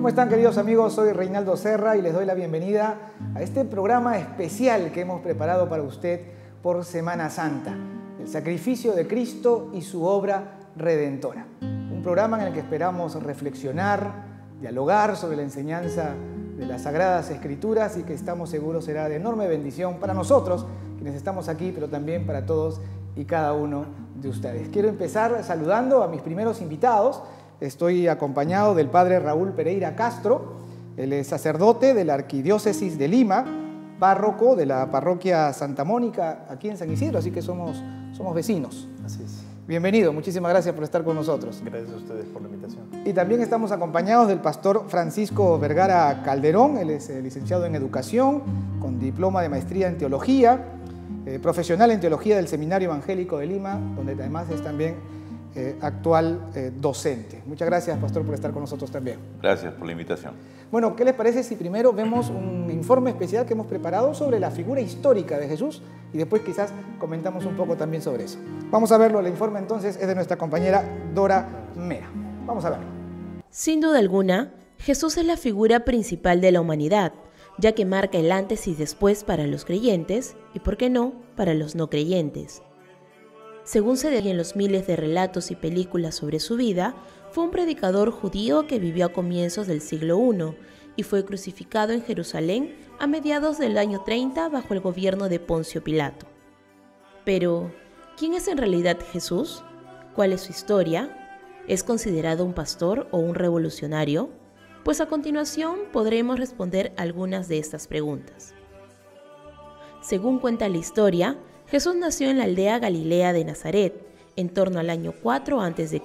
¿Cómo están, queridos amigos? Soy Reinaldo Serra y les doy la bienvenida a este programa especial que hemos preparado para usted por Semana Santa, el sacrificio de Cristo y su obra redentora. Un programa en el que esperamos reflexionar, dialogar sobre la enseñanza de las Sagradas Escrituras y que estamos seguros será de enorme bendición para nosotros, quienes estamos aquí, pero también para todos y cada uno de ustedes. Quiero empezar saludando a mis primeros invitados. Estoy acompañado del padre Raúl Pereira Castro. Él es sacerdote de la Arquidiócesis de Lima, párroco de la parroquia Santa Mónica aquí en San Isidro, así que somos vecinos. Así es. Bienvenido, muchísimas gracias por estar con nosotros. Gracias a ustedes por la invitación. Y también estamos acompañados del pastor Francisco Vergara Calderón. Él es licenciado en Educación, con diploma de maestría en Teología, profesional en Teología del Seminario Evangélico de Lima, donde además es también actual docente. Muchas gracias, pastor, por estar con nosotros también. Gracias por la invitación. Bueno, ¿qué les parece si primero vemos un informe especial que hemos preparado sobre la figura histórica de Jesús y después quizás comentamos un poco también sobre eso? Vamos a verlo. El informe entonces es de nuestra compañera Dora Mera. Vamos a verlo. Sin duda alguna, Jesús es la figura principal de la humanidad, ya que marca el antes y después para los creyentes y, por qué no, para los no creyentes. Según se lee en los miles de relatos y películas sobre su vida, fue un predicador judío que vivió a comienzos del siglo I y fue crucificado en Jerusalén a mediados del año 30 bajo el gobierno de Poncio Pilato. Pero, ¿quién es en realidad Jesús? ¿Cuál es su historia? ¿Es considerado un pastor o un revolucionario? Pues a continuación podremos responder algunas de estas preguntas. Según cuenta la historia, Jesús nació en la aldea Galilea de Nazaret, en torno al año 4 a.C.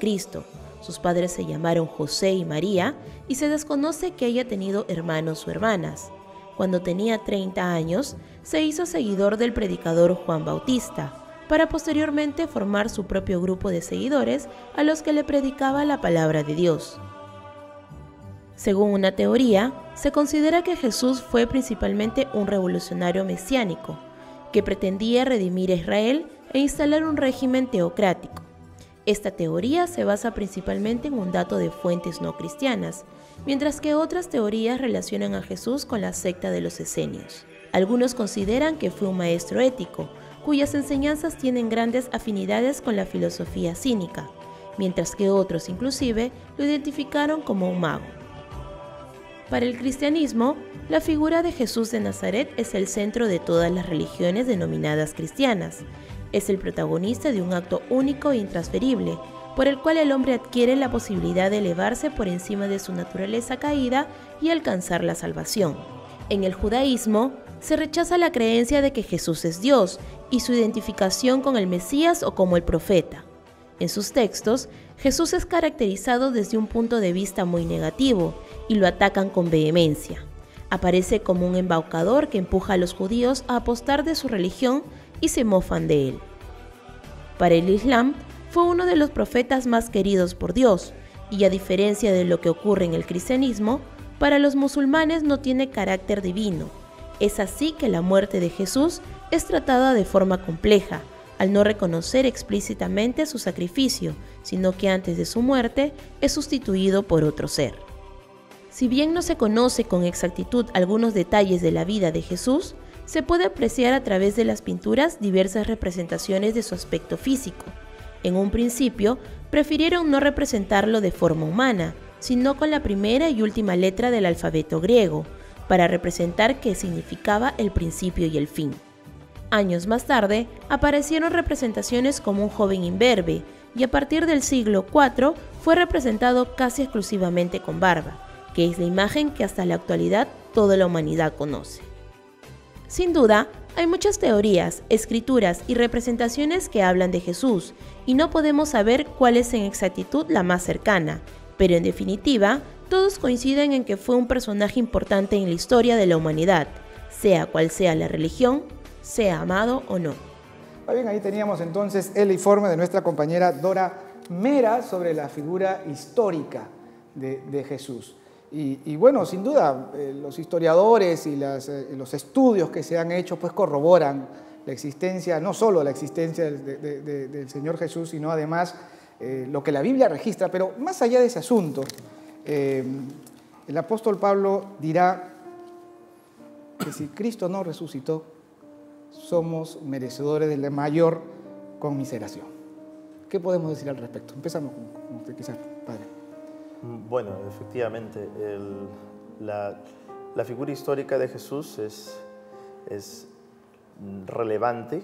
Sus padres se llamaron José y María y se desconoce que haya tenido hermanos o hermanas. Cuando tenía 30 años, se hizo seguidor del predicador Juan Bautista, para posteriormente formar su propio grupo de seguidores a los que le predicaba la palabra de Dios. Según una teoría, se considera que Jesús fue principalmente un revolucionario mesiánico, que pretendía redimir a Israel e instalar un régimen teocrático. Esta teoría se basa principalmente en un dato de fuentes no cristianas, mientras que otras teorías relacionan a Jesús con la secta de los esenios. Algunos consideran que fue un maestro ético, cuyas enseñanzas tienen grandes afinidades con la filosofía cínica, mientras que otros inclusive lo identificaron como un mago. Para el cristianismo, la figura de Jesús de Nazaret es el centro de todas las religiones denominadas cristianas. Es el protagonista de un acto único e intransferible, por el cual el hombre adquiere la posibilidad de elevarse por encima de su naturaleza caída y alcanzar la salvación. En el judaísmo, se rechaza la creencia de que Jesús es Dios y su identificación con el Mesías o como el profeta. En sus textos, Jesús es caracterizado desde un punto de vista muy negativo y lo atacan con vehemencia. Aparece como un embaucador que empuja a los judíos a apostar de su religión y se mofan de él. Para el Islam, fue uno de los profetas más queridos por Dios y, a diferencia de lo que ocurre en el cristianismo, para los musulmanes no tiene carácter divino. Es así que la muerte de Jesús es tratada de forma compleja, al no reconocer explícitamente su sacrificio, sino que antes de su muerte es sustituido por otro ser. Si bien no se conoce con exactitud algunos detalles de la vida de Jesús, se puede apreciar a través de las pinturas diversas representaciones de su aspecto físico. En un principio, prefirieron no representarlo de forma humana, sino con la primera y última letra del alfabeto griego, para representar qué significaba el principio y el fin. Años más tarde, aparecieron representaciones como un joven imberbe, y a partir del siglo IV fue representado casi exclusivamente con barba, que es la imagen que hasta la actualidad toda la humanidad conoce. Sin duda, hay muchas teorías, escrituras y representaciones que hablan de Jesús, y no podemos saber cuál es en exactitud la más cercana, pero en definitiva, todos coinciden en que fue un personaje importante en la historia de la humanidad, sea cual sea la religión, sea amado o no. Bien, ahí teníamos entonces el informe de nuestra compañera Dora Mera sobre la figura histórica de Jesús. Y bueno, sin duda, los historiadores y los estudios que se han hecho pues corroboran la existencia, no solo la existencia del Señor Jesús, sino además lo que la Biblia registra. Pero más allá de ese asunto, el apóstol Pablo dirá que si Cristo no resucitó, somos merecedores de la mayor conmiseración. ¿Qué podemos decir al respecto? Empezamos con usted, quizás, padre. Bueno, efectivamente, la figura histórica de Jesús es relevante,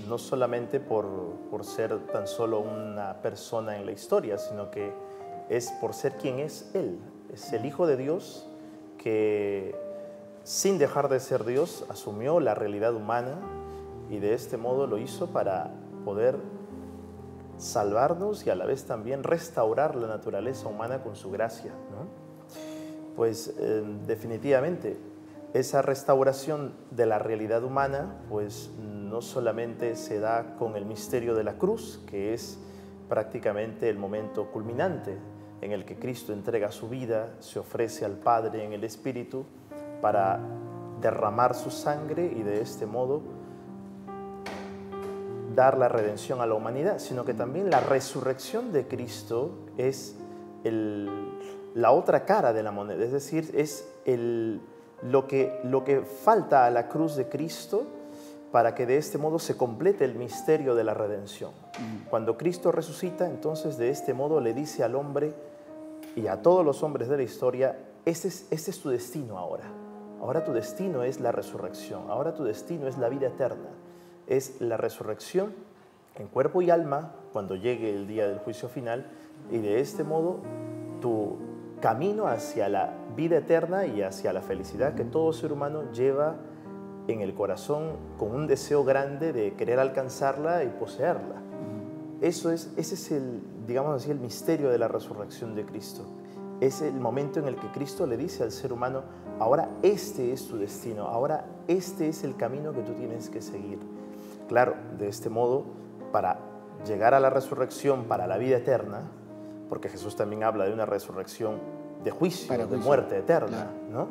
no solamente por ser tan solo una persona en la historia, sino que es por ser quien es Él. Es el Hijo de Dios que, sin dejar de ser Dios, asumió la realidad humana y de este modo lo hizo para poder salvarnos y a la vez también restaurar la naturaleza humana con su gracia, ¿no? Pues definitivamente esa restauración de la realidad humana pues no solamente se da con el misterio de la cruz, que es prácticamente el momento culminante en el que Cristo entrega su vida, se ofrece al Padre en el Espíritu para derramar su sangre y de este modo dar la redención a la humanidad, sino que también la resurrección de Cristo es la otra cara de la moneda, es decir, es lo que falta a la cruz de Cristo para que de este modo se complete el misterio de la redención. Cuando Cristo resucita, entonces de este modo le dice al hombre y a todos los hombres de la historia, este es tu destino ahora. Ahora tu destino es la resurrección, ahora tu destino es la vida eterna. Es la resurrección en cuerpo y alma cuando llegue el día del juicio final y de este modo tu camino hacia la vida eterna y hacia la felicidad que todo ser humano lleva en el corazón con un deseo grande de querer alcanzarla y poseerla. Ese es digamos así, el misterio de la resurrección de Cristo. Es el momento en el que Cristo le dice al ser humano, ahora este es tu destino, ahora este es el camino que tú tienes que seguir. Claro, de este modo, para llegar a la resurrección, para la vida eterna, porque Jesús también habla de una resurrección de juicio, de muerte eterna, ¿no?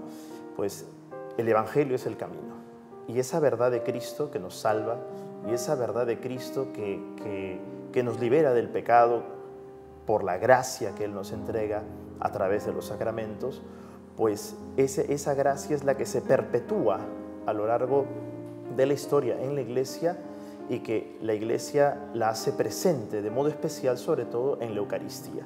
Pues el Evangelio es el camino. Y esa verdad de Cristo que nos salva, y esa verdad de Cristo que nos libera del pecado por la gracia que Él nos entrega a través de los sacramentos, pues esa gracia es la que se perpetúa a lo largo de la historia en la Iglesia y que la Iglesia la hace presente de modo especial, sobre todo en la Eucaristía.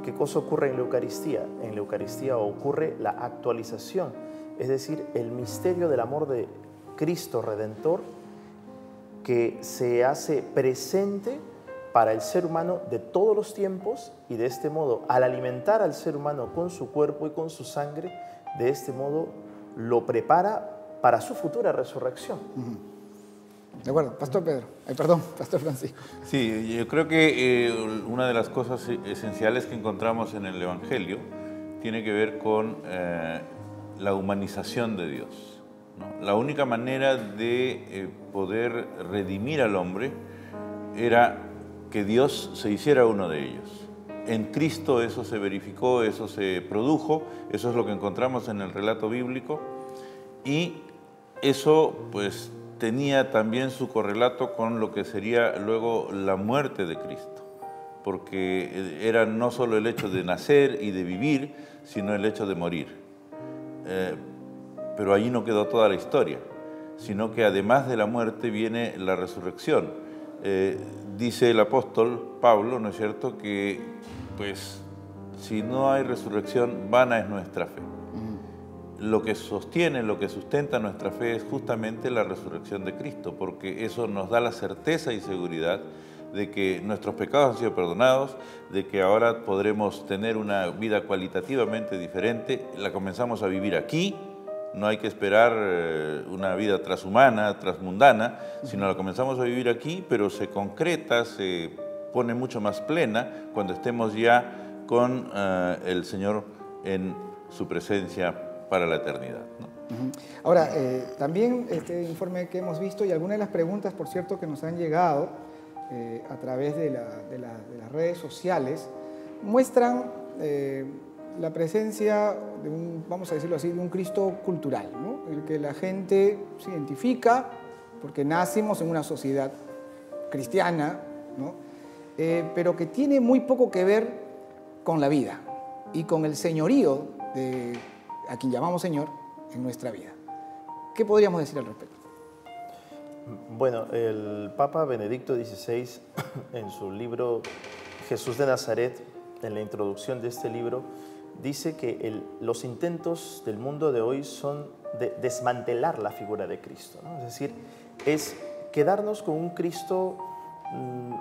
¿Qué cosa ocurre en la Eucaristía? En la Eucaristía ocurre la actualización, es decir, el misterio del amor de Cristo Redentor que se hace presente para el ser humano de todos los tiempos y de este modo, al alimentar al ser humano con su cuerpo y con su sangre, de este modo lo prepara para su futura resurrección. De acuerdo, Pastor Pastor Francisco. Sí, yo creo que una de las cosas esenciales que encontramos en el Evangelio tiene que ver con la humanización de Dios, ¿no? La única manera de poder redimir al hombre era que Dios se hiciera uno de ellos. En Cristo eso se verificó, eso se produjo, eso es lo que encontramos en el relato bíblico y eso pues tenía también su correlato con lo que sería luego la muerte de Cristo, porque era no solo el hecho de nacer y de vivir, sino el hecho de morir. Pero allí no quedó toda la historia, sino que además de la muerte viene la resurrección. Dice el apóstol Pablo, ¿no es cierto?, que pues si no hay resurrección, vana es nuestra fe. Lo que sostiene, lo que sustenta nuestra fe es justamente la resurrección de Cristo, porque eso nos da la certeza y seguridad de que nuestros pecados han sido perdonados, de que ahora podremos tener una vida cualitativamente diferente, la comenzamos a vivir aquí, no hay que esperar una vida transhumana, transmundana, sino la comenzamos a vivir aquí, pero se concreta, se pone mucho más plena cuando estemos ya con el Señor en su presencia para la eternidad, ¿no? Ahora, también este informe que hemos visto y algunas de las preguntas, por cierto, que nos han llegado a través de las redes sociales, muestran la presencia de vamos a decirlo así, de un Cristo cultural, ¿no? El que la gente se identifica porque nacimos en una sociedad cristiana, ¿no? Pero que tiene muy poco que ver con la vida y con el señorío a quien llamamos Señor en nuestra vida. ¿Qué podríamos decir al respecto? Bueno, el Papa Benedicto XVI, en su libro Jesús de Nazaret, en la introducción de este libro, dice que los intentos del mundo de hoy son de desmantelar la figura de Cristo, ¿no? Es decir, es quedarnos con un Cristo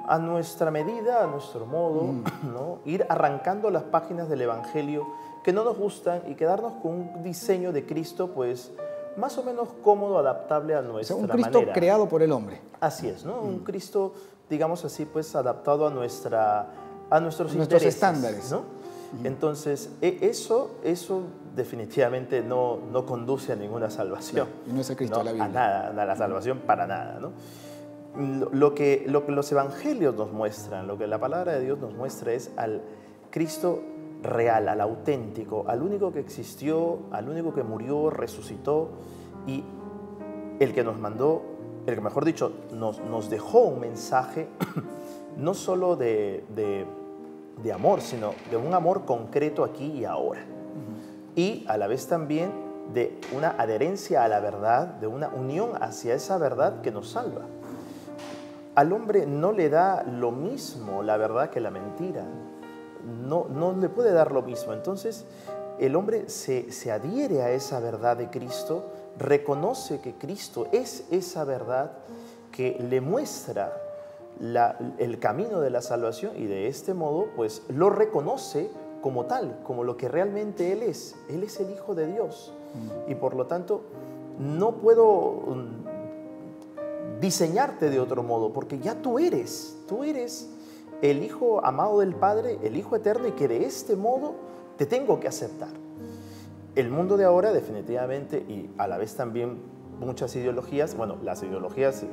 a nuestra medida, a nuestro modo, ¿no? Ir arrancando las páginas del Evangelio que no nos gustan y quedarnos con un diseño de Cristo, pues, más o menos cómodo, adaptable a nuestra manera. Un Cristo creado por el hombre. Así es, ¿no? Un Cristo, digamos así, pues, adaptado a nuestros intereses, estándares, ¿no? Entonces, eso definitivamente no conduce a ninguna salvación. No, y no es el Cristo de la Biblia. A nada, a la salvación para nada, ¿no? Lo que los evangelios nos muestran, lo que la palabra de Dios nos muestra es al Cristo real, al auténtico, al único que existió, al único que murió, resucitó, y el que nos mandó, el que mejor dicho, nos dejó un mensaje no solo de amor, sino de un amor concreto aquí y ahora. Y a la vez también de una adherencia a la verdad, de una unión hacia esa verdad que nos salva. Al hombre no le da lo mismo la verdad que la mentira. No le puede dar lo mismo. Entonces, el hombre se adhiere a esa verdad de Cristo, reconoce que Cristo es esa verdad que le muestra el camino de la salvación, y de este modo pues lo reconoce como tal, como lo que realmente Él es. Él es el Hijo de Dios. Y por lo tanto no puedo diseñarte de otro modo, porque ya tú eres el Hijo amado del Padre, el Hijo eterno, y que de este modo te tengo que aceptar. El mundo de ahora definitivamente, y a la vez también muchas ideologías, bueno, las ideologías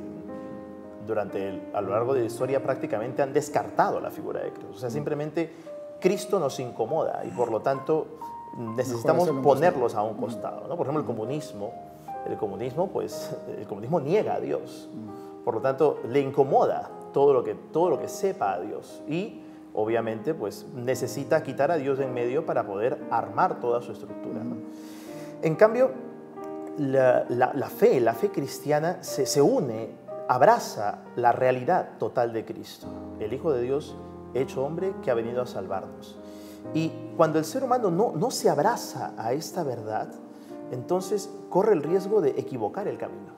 a lo largo de la historia prácticamente han descartado la figura de Cristo. O sea, simplemente Cristo nos incomoda y por lo tanto necesitamos ponerlos a un costado, ¿no? Por ejemplo, el comunismo niega a Dios. Por lo tanto, le incomoda todo lo que sepa a Dios, y obviamente pues necesita quitar a Dios de en medio para poder armar toda su estructura, ¿no? En cambio, la fe cristiana se une, abraza la realidad total de Cristo, el Hijo de Dios hecho hombre que ha venido a salvarnos. Y cuando el ser humano no se abraza a esta verdad, entonces corre el riesgo de equivocar el camino.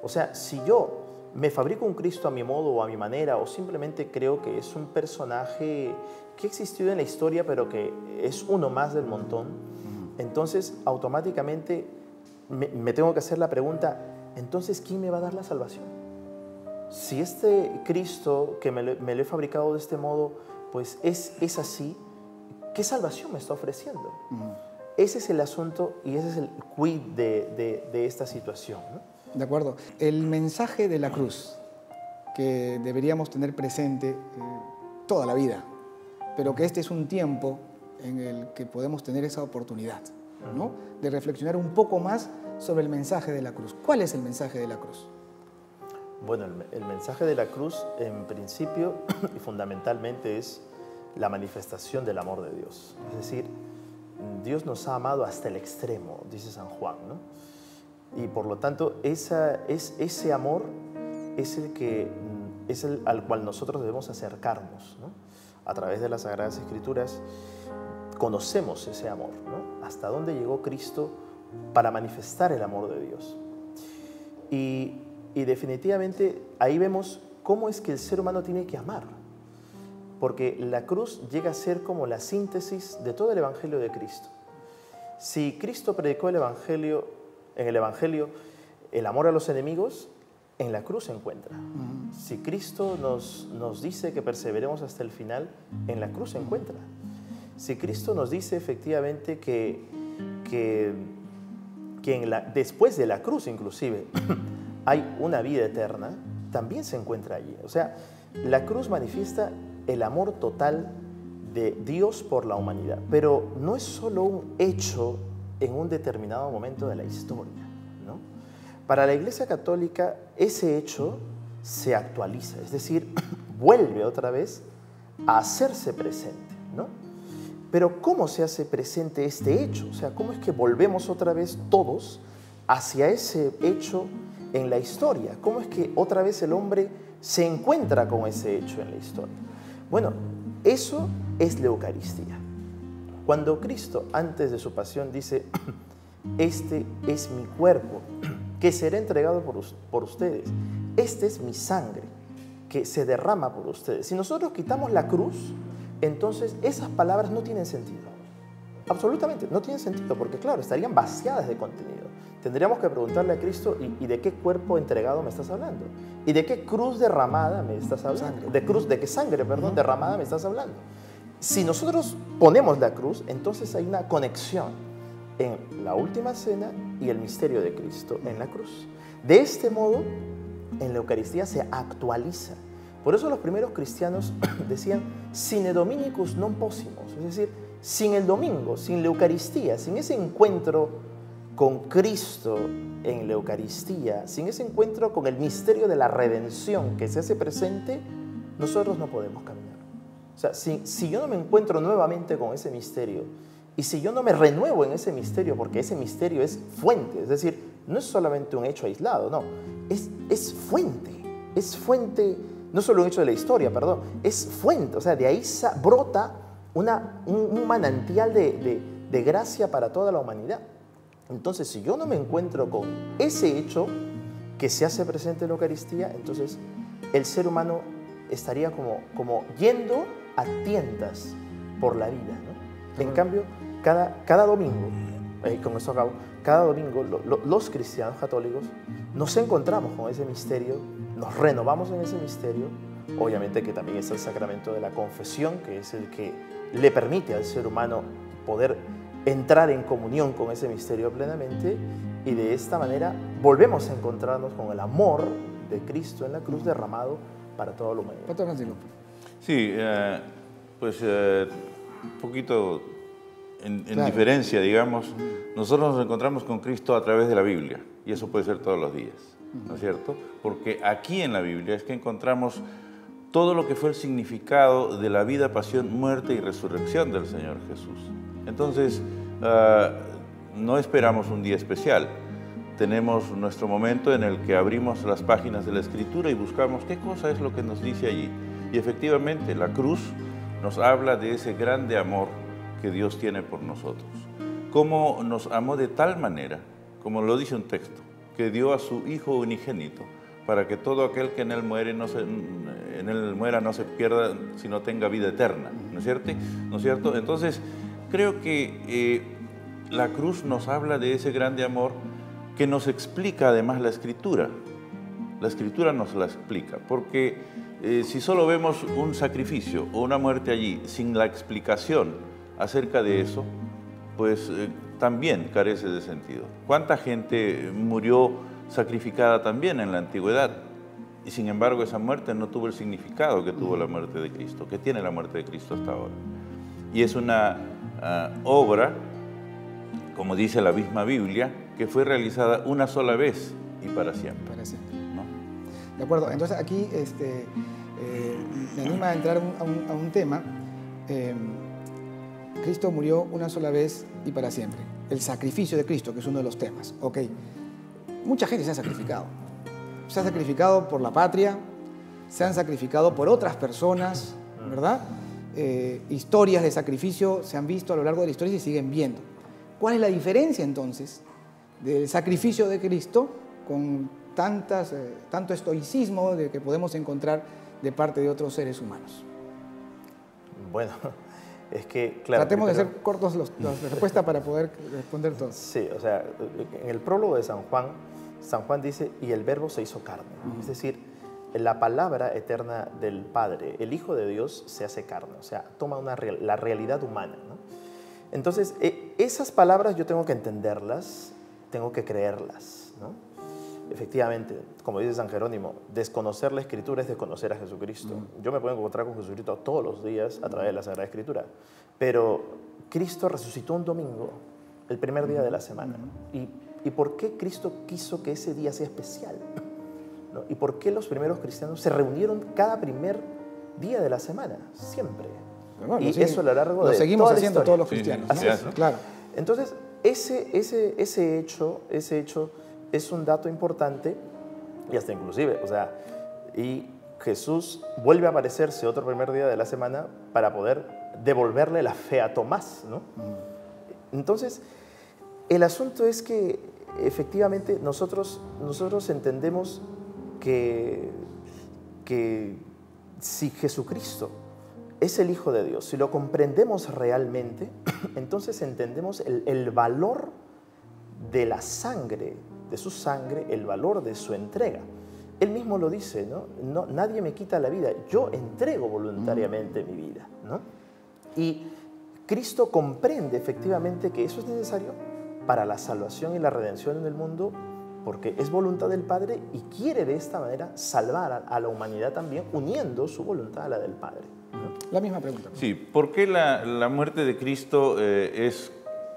O sea, si yo me fabrico un Cristo a mi modo o a mi manera, o simplemente creo que es un personaje que ha existido en la historia pero que es uno más del montón, entonces automáticamente me tengo que hacer la pregunta, entonces ¿quién me va a dar la salvación? Si este Cristo que me lo he fabricado de este modo pues es así, ¿qué salvación me está ofreciendo? Ese es el asunto y ese es el quid de esta situación, ¿no? De acuerdo. El mensaje de la cruz, que deberíamos tener presente toda la vida, pero que este es un tiempo en el que podemos tener esa oportunidad, ¿no? De reflexionar un poco más sobre el mensaje de la cruz. ¿Cuál es el mensaje de la cruz? Bueno, el mensaje de la cruz, en principio y fundamentalmente, es la manifestación del amor de Dios. Es decir, Dios nos ha amado hasta el extremo, dice San Juan, ¿no? Y por lo tanto, ese amor es al cual nosotros debemos acercarnos, ¿no? A través de las Sagradas Escrituras conocemos ese amor, ¿no? Hasta dónde llegó Cristo para manifestar el amor de Dios. Y definitivamente ahí vemos cómo es que el ser humano tiene que amar. Porque la cruz llega a ser como la síntesis de todo el Evangelio de Cristo. Si Cristo predicó en el Evangelio el amor a los enemigos, en la cruz se encuentra. Si Cristo nos dice que perseveremos hasta el final, en la cruz se encuentra. Si Cristo nos dice efectivamente que después de la cruz inclusive hay una vida eterna, también se encuentra allí. O sea, la cruz manifiesta el amor total de Dios por la humanidad, pero no es solo un hecho en un determinado momento de la historia, ¿no? Para la Iglesia Católica ese hecho se actualiza, es decir, vuelve otra vez a hacerse presente, ¿no? Pero ¿cómo se hace presente este hecho? O sea, ¿cómo es que volvemos otra vez todos hacia ese hecho en la historia? ¿Cómo es que otra vez el hombre se encuentra con ese hecho en la historia? Bueno, eso es la Eucaristía. Cuando Cristo, antes de su pasión, dice, este es mi cuerpo, que será entregado por ustedes. Esta es mi sangre, que se derrama por ustedes. Si nosotros quitamos la cruz, entonces esas palabras no tienen sentido. Absolutamente, no tienen sentido, porque claro, estarían vaciadas de contenido. Tendríamos que preguntarle a Cristo, ¿y de qué cuerpo entregado me estás hablando? ¿Y de qué cruz derramada me estás hablando? ¿De qué sangre, perdón, derramada me estás hablando? Si nosotros ponemos la cruz, entonces hay una conexión en la última cena y el misterio de Cristo en la cruz. De este modo, en la Eucaristía se actualiza. Por eso los primeros cristianos decían, sine Dominicus non possumus, es decir, sin el domingo, sin la Eucaristía, sin ese encuentro con Cristo en la Eucaristía, sin ese encuentro con el misterio de la redención que se hace presente, nosotros no podemos caminar. O sea, si yo no me encuentro nuevamente con ese misterio y si yo no me renuevo en ese misterio, porque ese misterio es fuente, es decir, no es solamente un hecho aislado, no, es fuente, no solo un hecho de la historia, perdón, es fuente, o sea, de ahí brota un manantial de gracia para toda la humanidad. Entonces, si yo no me encuentro con ese hecho que se hace presente en la Eucaristía, entonces el ser humano estaría como yendo a tientas por la vida, ¿no? En cambio, cada domingo, con esto acabo, cada domingo los cristianos católicos nos encontramos con ese misterio, nos renovamos en ese misterio, obviamente que también es el sacramento de la confesión, que es el que le permite al ser humano poder entrar en comunión con ese misterio plenamente, y de esta manera volvemos a encontrarnos con el amor de Cristo en la cruz derramado para toda la humanidad. Pastor Francisco. Sí, pues un poquito en Claro. diferencia, digamos, nosotros nos encontramos con Cristo a través de la Biblia, y eso puede ser todos los días, ¿no es cierto? Porque aquí en la Biblia es que encontramos todo lo que fue el significado de la vida, pasión, muerte y resurrección del Señor Jesús. Entonces, no esperamos un día especial. Tenemos nuestro momento en el que abrimos las páginas de la Escritura y buscamos qué cosa es lo que nos dice allí. Y efectivamente, la cruz nos habla de ese grande amor que Dios tiene por nosotros. Cómo nos amó de tal manera, como lo dice un texto, que dio a su Hijo unigénito, para que todo aquel que en él muera no se pierda, sino tenga vida eterna, ¿no es cierto? ¿No es cierto? Entonces, creo que la cruz nos habla de ese grande amor que nos explica además la Escritura. La Escritura nos la explica, porque si solo vemos un sacrificio o una muerte allí sin la explicación acerca de eso, pues también carece de sentido. ¿Cuánta gente murió sacrificada también en la antigüedad? Y sin embargo esa muerte no tuvo el significado que tuvo la muerte de Cristo, que tiene la muerte de Cristo hasta ahora. Y es una obra, como dice la misma Biblia, que fue realizada una sola vez y para siempre. Para siempre. ¿No? De acuerdo, entonces aquí me anima a entrar a un tema. Cristo murió una sola vez y para siempre. El sacrificio de Cristo, que es uno de los temas. Ok, mucha gente se ha sacrificado. Se ha sacrificado por la patria, se han sacrificado por otras personas, ¿verdad? Historias de sacrificio se han visto a lo largo de la historia y se siguen viendo. ¿Cuál es la diferencia entonces del sacrificio de Cristo con tanto estoicismo de que podemos encontrar de parte de otros seres humanos? Bueno, es que, claro... Tratemos de ser cortos las respuestas para poder responder todo. Sí, o sea, en el prólogo de San Juan dice, y el verbo se hizo carne. Es decir, la palabra eterna del Padre, el Hijo de Dios, se hace carne, o sea, toma la realidad humana, ¿no? Entonces, esas palabras yo tengo que entenderlas, tengo que creerlas, ¿no? Efectivamente, como dice San Jerónimo, desconocer la Escritura es desconocer a Jesucristo. Yo me puedo encontrar con Jesucristo todos los días a través de la Sagrada Escritura, pero Cristo resucitó un domingo, el primer día de la semana. ¿Y por qué Cristo quiso que ese día sea especial? ¿No? ¿Y por qué los primeros cristianos se reunieron cada primer día de la semana? Siempre. Bueno, y eso a lo largo lo de seguimos toda la haciendo historia. todos los cristianos. Sí, sí, ¿no? así es. Claro. Entonces, ese hecho es un dato importante y hasta inclusive, o sea, y Jesús vuelve a aparecerse otro primer día de la semana para poder devolverle la fe a Tomás, ¿no? Entonces, el asunto es que efectivamente nosotros entendemos que si Jesucristo es el Hijo de Dios, si lo comprendemos realmente, entonces entendemos el valor de la sangre, de su sangre, el valor de su entrega. Él mismo lo dice, ¿no? Nadie me quita la vida, yo entrego voluntariamente mi vida, ¿no? Y Cristo comprende efectivamente que eso es necesario para la salvación y la redención en el mundo, porque es voluntad del Padre y quiere de esta manera salvar a la humanidad también, uniendo su voluntad a la del Padre, ¿no? La misma pregunta. Sí, ¿por qué la muerte de Cristo es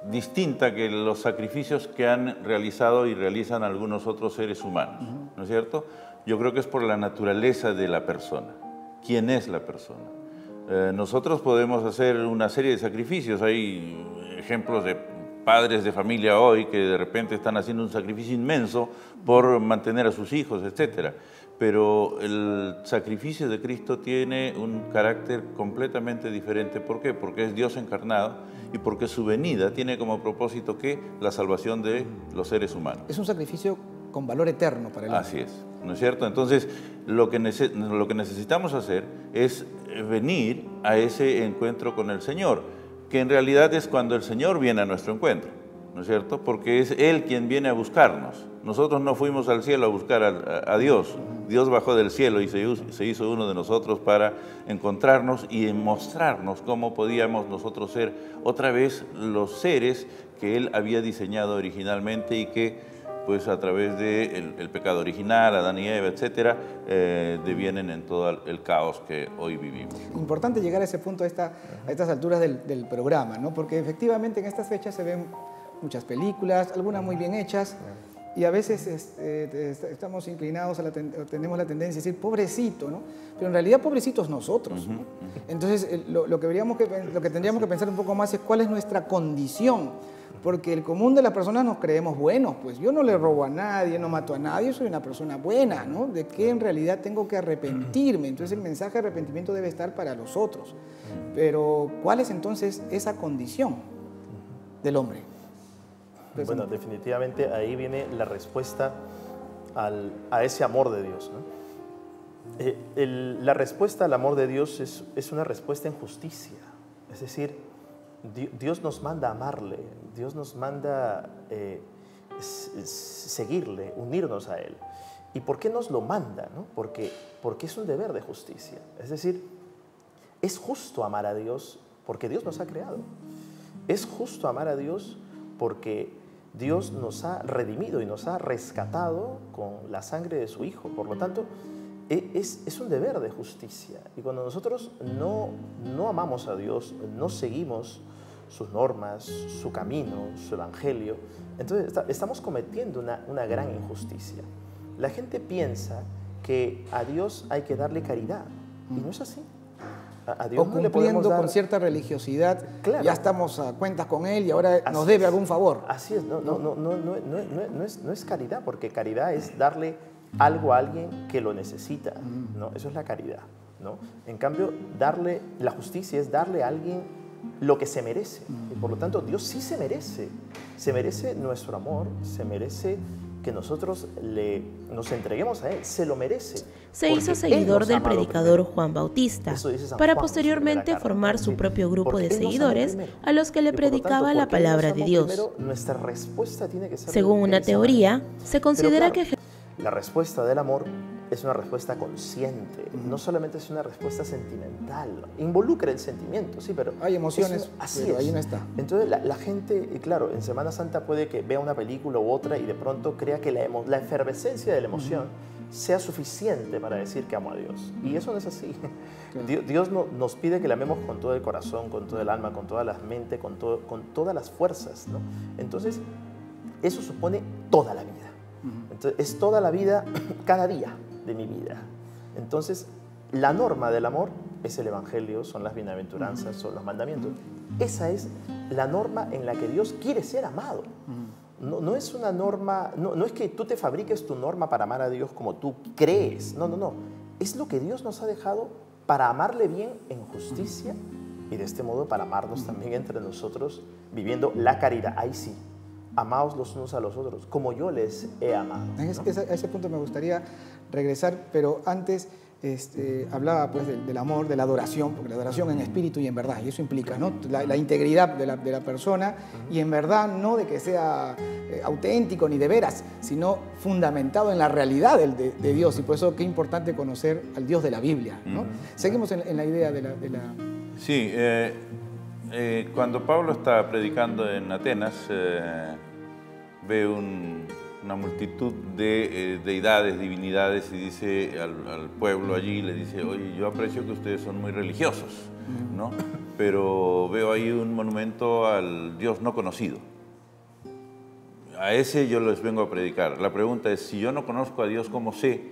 distinta que los sacrificios que han realizado y realizan algunos otros seres humanos? ¿No es cierto? Yo creo que es por la naturaleza de la persona. ¿Quién es la persona? Nosotros podemos hacer una serie de sacrificios. Hay ejemplos de padres de familia hoy que de repente están haciendo un sacrificio inmenso por mantener a sus hijos, etcétera. Pero el sacrificio de Cristo tiene un carácter completamente diferente. ¿Por qué? Porque es Dios encarnado y porque su venida tiene como propósito que la salvación de los seres humanos. Es un sacrificio con valor eterno para el hombre. Así es, ¿no es cierto? Entonces, lo que necesitamos hacer es venir a ese encuentro con el Señor, que en realidad es cuando el Señor viene a nuestro encuentro, ¿no es cierto? Porque es Él quien viene a buscarnos. Nosotros no fuimos al cielo a buscar a Dios. Dios bajó del cielo y se hizo uno de nosotros para encontrarnos y mostrarnos cómo podíamos nosotros ser otra vez los seres que Él había diseñado originalmente y que pues a través del pecado original, Adán y Eva, etcétera, devienen en todo el caos que hoy vivimos. Importante llegar a ese punto a estas alturas del programa, ¿no? Porque efectivamente en estas fechas se ven muchas películas, algunas muy bien hechas, y a veces estamos inclinados, tenemos la tendencia a decir, pobrecito, ¿no? Pero en realidad pobrecitos nosotros, ¿no? Entonces lo que tendríamos que pensar un poco más es cuál es nuestra condición. Porque el común de las personas nos creemos buenos, pues yo no le robo a nadie, no mato a nadie, soy una persona buena, ¿no? ¿De qué en realidad tengo que arrepentirme? Entonces el mensaje de arrepentimiento debe estar para los otros. Pero ¿cuál es entonces esa condición del hombre? Entonces, bueno, definitivamente ahí viene la respuesta a ese amor de Dios, ¿no? La respuesta al amor de Dios es una respuesta en justicia, es decir, Dios nos manda amarle, Dios nos manda seguirle, unirnos a Él. ¿Y por qué nos lo manda? ¿No? Porque es un deber de justicia. Es decir, es justo amar a Dios porque Dios nos ha creado. Es justo amar a Dios porque Dios nos ha redimido y nos ha rescatado con la sangre de su Hijo. Por lo tanto, es un deber de justicia. Y cuando nosotros no amamos a Dios, no seguimos sus normas, su camino, su evangelio, entonces estamos cometiendo una gran injusticia. La gente piensa que a Dios hay que darle caridad, y no es así. A Dios o no le podemos cumpliendo dar... con cierta religiosidad, Claro. ya estamos a cuentas con Él y ahora Así nos debe es. algún favor. Así es, no es caridad, porque caridad es darle algo a alguien que lo necesita, ¿no? Eso es la caridad, ¿no? En cambio, darle la justicia es darle a alguien lo que se merece. Y por lo tanto, Dios sí se merece nuestro amor, se merece que nosotros nos entreguemos a Él, se lo merece. Se hizo seguidor del predicador Juan Bautista, Eso dice San para Juan, posteriormente en su primera formar carta, su ¿sí? propio grupo Porque de Él nos amó seguidores primero. a los que le Y por lo predicaba tanto, la porque Él nos palabra de amó Dios. primero, nuestra respuesta tiene que ser Según de una esa teoría, manera. se considera Pero claro, que la respuesta del amor es una respuesta consciente, no solamente es una respuesta sentimental. Involucra el sentimiento, sí, pero... Hay emociones, así pero es. ahí no está. Entonces la gente, y claro, en Semana Santa puede que vea una película u otra y de pronto crea que la efervescencia de la emoción sea suficiente para decir que amo a Dios. Y eso no es así. Claro. Dios nos pide que le amemos con todo el corazón, con todo el alma, con toda la mente, con todas las fuerzas, ¿no? Entonces, eso supone toda la vida. Entonces, es toda la vida, cada día de mi vida. Entonces, la norma del amor es el Evangelio, son las bienaventuranzas, son los mandamientos. Esa es la norma en la que Dios quiere ser amado. No es una norma, no es que tú te fabriques tu norma para amar a Dios como tú crees. No. Es lo que Dios nos ha dejado para amarle bien en justicia y de este modo para amarnos también entre nosotros, viviendo la caridad. Ahí sí, amaos los unos a los otros, como yo les he amado, ¿no? A ese punto me gustaría regresar, pero antes hablaba pues del amor, de la adoración, porque la adoración en espíritu y en verdad, y eso implica, ¿no?, la integridad de la persona, y en verdad no de que sea auténtico ni de veras, sino fundamentado en la realidad de Dios, y por eso qué importante conocer al Dios de la Biblia, ¿no? Seguimos en la idea de la... Sí, cuando Pablo está predicando en Atenas, ve una multitud de deidades, divinidades, y dice al pueblo allí, le dice: oye, yo aprecio que ustedes son muy religiosos, ¿no? Pero veo ahí un monumento al Dios no conocido. A ese yo les vengo a predicar. La pregunta es, si yo no conozco a Dios, ¿cómo sé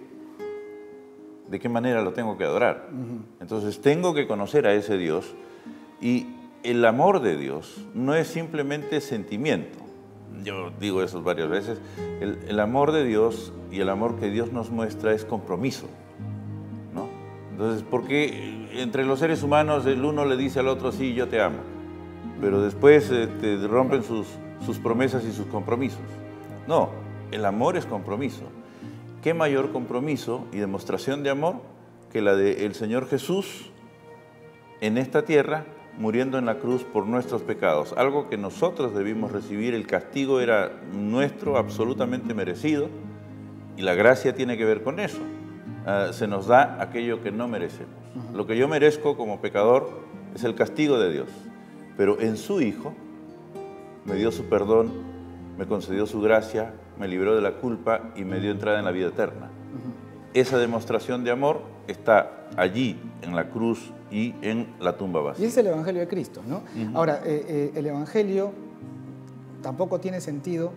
de qué manera lo tengo que adorar? Entonces tengo que conocer a ese Dios, y el amor de Dios no es simplemente sentimiento. Yo digo eso varias veces. El amor de Dios y el amor que Dios nos muestra es compromiso, ¿no? Entonces, ¿por qué entre los seres humanos el uno le dice al otro: sí, yo te amo, pero después te rompen sus promesas y sus compromisos? No, el amor es compromiso. ¿Qué mayor compromiso y demostración de amor que la del Señor Jesús en esta tierra, muriendo en la cruz por nuestros pecados? Algo que nosotros debimos recibir, el castigo era nuestro, absolutamente merecido, y la gracia tiene que ver con eso. Se nos da aquello que no merecemos. Lo que yo merezco como pecador es el castigo de Dios, pero en su Hijo me dio su perdón, me concedió su gracia, me libró de la culpa y me dio entrada en la vida eterna. Esa demostración de amor está allí, en la cruz y en la tumba vacía. Y es el Evangelio de Cristo, ¿no? Ahora, el Evangelio tampoco tiene sentido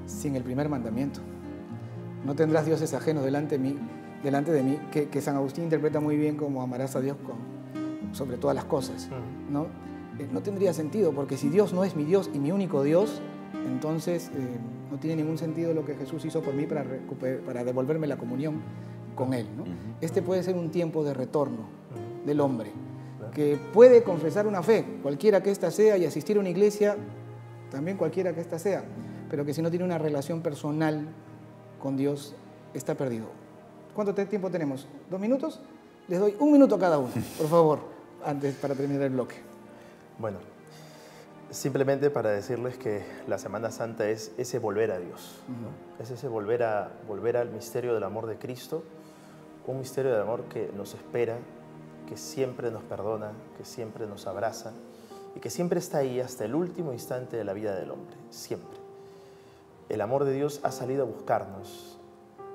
sin el primer mandamiento. No tendrás dioses ajenos delante de mí, que San Agustín interpreta muy bien como amarás a Dios sobre todas las cosas, ¿no? No tendría sentido, porque si Dios no es mi Dios y mi único Dios, entonces no tiene ningún sentido lo que Jesús hizo por mí para devolverme la comunión con Él, ¿no? Este puede ser un tiempo de retorno del hombre, que puede confesar una fe, cualquiera que ésta sea, y asistir a una iglesia, también cualquiera que ésta sea, pero que si no tiene una relación personal con Dios, está perdido. ¿Cuánto tiempo tenemos? ¿2 minutos? Les doy 1 minuto a cada uno, por favor, antes para terminar el bloque. Bueno, simplemente para decirles que la Semana Santa es ese volver a Dios, ¿no? Es ese volver al misterio del amor de Cristo, un misterio de amor que nos espera, que siempre nos perdona, que siempre nos abraza y que siempre está ahí hasta el último instante de la vida del hombre, siempre. El amor de Dios ha salido a buscarnos,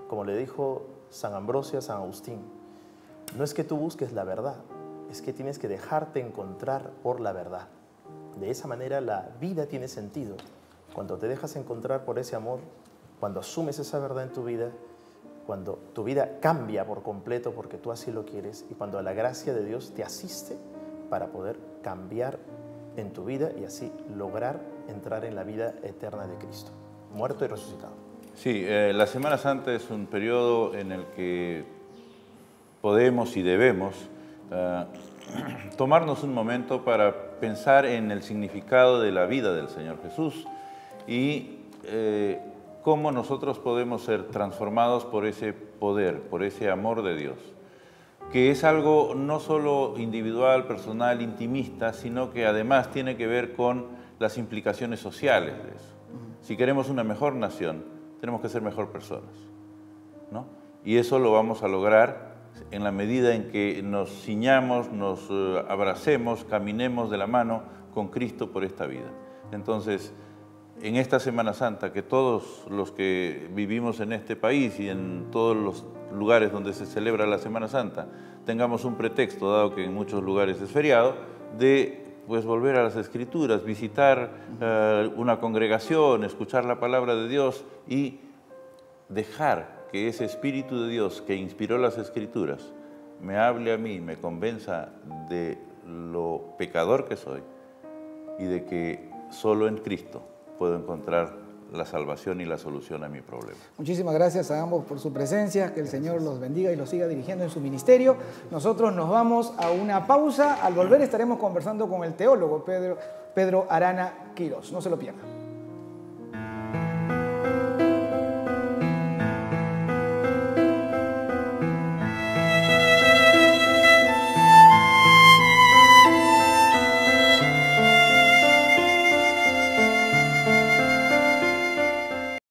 como le dijo San Ambrosio a San Agustín: no es que tú busques la verdad, es que tienes que dejarte encontrar por la verdad. De esa manera la vida tiene sentido. Cuando te dejas encontrar por ese amor, cuando asumes esa verdad en tu vida, cuando tu vida cambia por completo porque tú así lo quieres, y cuando la gracia de Dios te asiste para poder cambiar en tu vida y así lograr entrar en la vida eterna de Cristo, muerto y resucitado. Sí, la Semana Santa es un periodo en el que podemos y debemos tomarnos un momento para pensar en el significado de la vida del Señor Jesús y cómo nosotros podemos ser transformados por ese poder, por ese amor de Dios, que es algo no solo individual, personal, intimista, sino que además tiene que ver con las implicaciones sociales de eso. Si queremos una mejor nación, tenemos que ser mejor personas, ¿no? Y eso lo vamos a lograr en la medida en que nos ciñamos, nos abracemos, caminemos de la mano con Cristo por esta vida. Entonces, en esta Semana Santa, que todos los que vivimos en este país y en todos los lugares donde se celebra la Semana Santa, tengamos un pretexto, dado que en muchos lugares es feriado, de pues volver a las Escrituras, visitar una congregación, escuchar la palabra de Dios y dejar que ese Espíritu de Dios que inspiró las Escrituras me hable a mí, me convenza de lo pecador que soy y de que solo en Cristo puedo encontrar la salvación y la solución a mi problema. Muchísimas gracias a ambos por su presencia, que el Señor los bendiga y los siga dirigiendo en su ministerio. Nosotros nos vamos a una pausa. Al volver estaremos conversando con el teólogo Pedro Arana Quirós. No se lo pierdan.